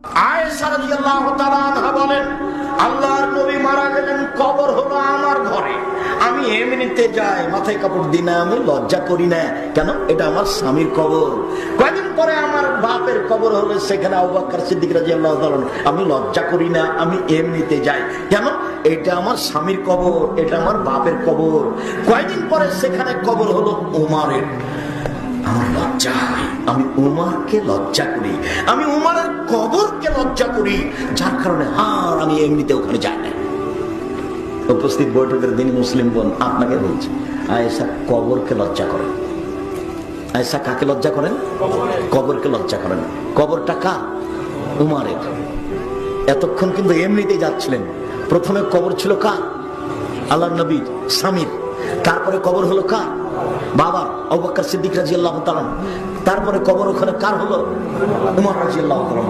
আয়েশা রাদিয়াল্লাহু তাআলা আনহা বলেন, আল্লাহর নবী মারা গেলেন, কবর হলো আমার ঘরে, আমি এমনিতে যাই, মাথায় কাপড় দিই না, আমি লজ্জা করি না। কেন? এটা আমার স্বামীর কবর। কয়েকদিন পরে আমার বাপের কবর হলো, সেখানে আবু বকর সিদ্দিক রাদিয়াল্লাহু তাআলা, আমি লজ্জা করি না, আমি এমনিতে যাই। কেন? এটা আমার স্বামীর কবর, এটা আমার বাপের কবর। কয়েকদিন পরে সেখানে কবর হলো উমারের, আমার লজ্জা হয়, আমি উমারকে লজ্জা করি, আমি উমারের কবরকে লজ্জা করি, যার কারণে আর আমি এমনিতে ওখানে যাই না। উপস্থিত বৈঠকের দিন মুসলিম বোন, আপনাকে বলছি, আয়েশা কবরকে লজ্জা করেন। আয়েশা কাকে লজ্জা করেন? কবরকে লজ্জা করেন। কবরটা কার? উমারের। এতক্ষণ কিন্তু এমনিতে যাচ্ছিলেন। প্রথমে কবর ছিল কার? আল্লাহর নবীর স্বামীর। তারপরে কবর হলো কার? বাবা আবু বকর সিদ্দিক রাদিয়াল্লাহু তাআলা। তারপরে কবর ওখানে কার হলো? উমর রাদিয়াল্লাহু তাআলা।